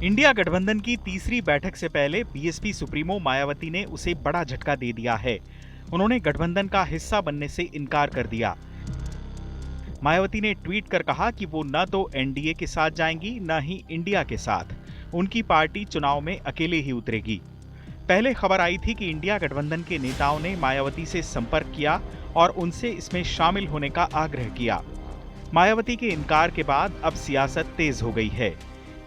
India गठबंधन की तीसरी बैठक से पहले बीएसपी सुप्रीमो मायावती ने उसे बड़ा झटका दे दिया है। उन्होंने गठबंधन का हिस्सा बनने से इनकार कर दिया। मायावती ने ट्वीट कर कहा कि वो न तो एनडीए के साथ जाएंगी न ही इंडिया के साथ। उनकी पार्टी चुनाव में अकेले ही उतरेगी। पहले खबर आई थी कि इंडिया गठबंधन के नेताओं ने मायावती से संपर्क किया और उनसे इसमें शामिल होने का आग्रह किया। मायावती के इनकार के बाद अब सियासत तेज हो गई है।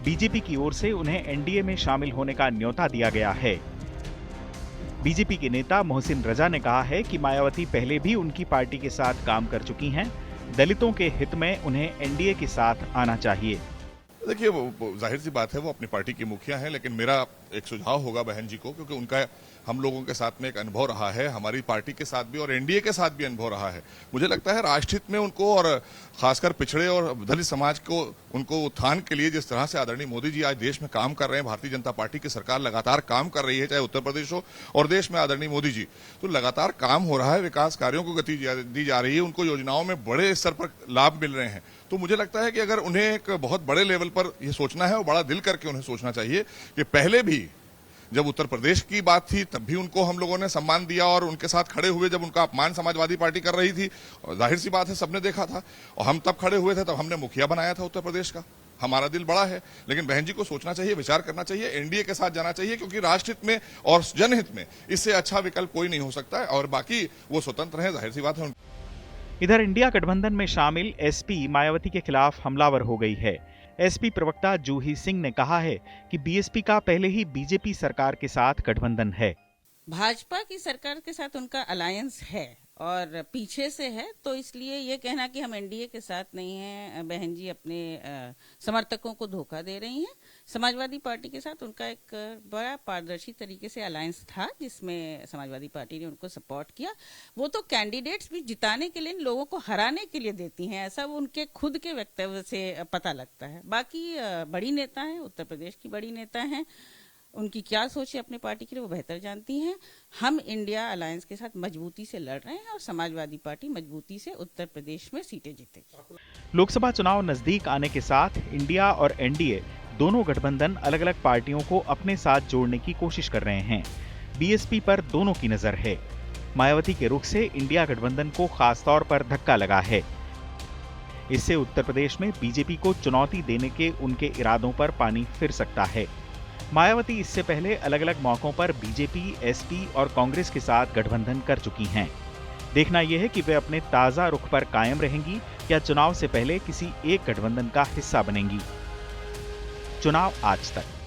बीजेपी की ओर से उन्हें एनडीए में शामिल होने का न्योता दिया गया है। बीजेपी के नेता मोहसिन रजा ने कहा है कि मायावती पहले भी उनकी पार्टी के साथ काम कर चुकी हैं। दलितों के हित में उन्हें एनडीए के साथ आना चाहिए। देखिए, वो जाहिर सी बात है, वो अपनी पार्टी की मुखिया हैं, लेकिन मेरा एक सुझाव होगा बहन जी को, क्योंकि उनका हम लोगों के साथ में एक अनुभव रहा है, हमारी पार्टी के साथ भी और एनडीए के साथ भी अनुभव रहा है। मुझे लगता है राष्ट्रहित में उनको और खासकर पिछड़े और दलित समाज को उनको उत्थान के लिए जिस तरह से आदरणीय मोदी जी आज देश में काम कर रहे हैं, भारतीय जनता पार्टी की सरकार लगातार काम कर रही है, चाहे उत्तर प्रदेश हो और देश में आदरणीय मोदी जी, तो लगातार काम हो रहा है, विकास कार्यों को गति दी जा रही है, उनको योजनाओं में बड़े स्तर पर लाभ मिल रहे हैं। तो मुझे लगता है कि अगर उन्हें एक बहुत बड़े लेवल पर यह सोचना है और बड़ा दिल करके उन्हें सोचना चाहिए कि पहले भी जब उत्तर प्रदेश की बात थी तब भी उनको हम लोगों ने सम्मान दिया और उनके साथ खड़े हुए, जब उनका अपमान समाजवादी पार्टी कर रही थी, और जाहिर सी बात है सबने देखा था, और हम तब खड़े हुए थे, तब हमने मुखिया बनाया था उत्तर प्रदेश का। हमारा दिल बड़ा है, लेकिन बहन जी को सोचना चाहिए, विचार करना चाहिए, एनडीए के साथ जाना चाहिए, क्योंकि राष्ट्रहित में और जनहित में इससे अच्छा विकल्प कोई नहीं हो सकता है, और बाकी वो स्वतंत्र है, जाहिर सी बात है। इधर इंडिया गठबंधन में शामिल एसपी मायावती के खिलाफ हमलावर हो गई है। एसपी प्रवक्ता जूही सिंह ने कहा है कि बीएसपी का पहले ही बीजेपी सरकार के साथ गठबंधन है। भाजपा की सरकार के साथ उनका अलायंस है और पीछे से है, तो इसलिए ये कहना कि हम एनडीए के साथ नहीं हैं, बहन जी अपने समर्थकों को धोखा दे रही हैं। समाजवादी पार्टी के साथ उनका एक बड़ा पारदर्शी तरीके से अलायंस था, जिसमें समाजवादी पार्टी ने उनको सपोर्ट किया। वो तो कैंडिडेट्स भी जिताने के लिए, लोगों को हराने के लिए देती हैं, ऐसा वो उनके खुद के वक्तव्य से पता लगता है। बाकी बड़ी नेता हैं, उत्तर प्रदेश की बड़ी नेता हैं, उनकी क्या सोच है अपने पार्टी के लिए वो बेहतर जानती हैं। हम इंडिया अलायंस के साथ मजबूती से लड़ रहे हैं और समाजवादी पार्टी मजबूती से उत्तर प्रदेश में सीटें जीतेगी। लोकसभा चुनाव नजदीक आने के साथ इंडिया और एनडीए दोनों गठबंधन अलग अलग पार्टियों को अपने साथ जोड़ने की कोशिश कर रहे हैं। बीएसपी पर दोनों की नजर है। मायावती के रुख से इंडिया गठबंधन को खासतौर पर धक्का लगा है। इससे उत्तर प्रदेश में बीजेपी को चुनौती देने के उनके इरादों पर पानी फिर सकता है। मायावती इससे पहले अलग अलग मौकों पर बीजेपी, एसपी और कांग्रेस के साथ गठबंधन कर चुकी हैं। देखना यह है कि वे अपने ताजा रुख पर कायम रहेंगी या चुनाव से पहले किसी एक गठबंधन का हिस्सा बनेंगी। चुनाव आज तक।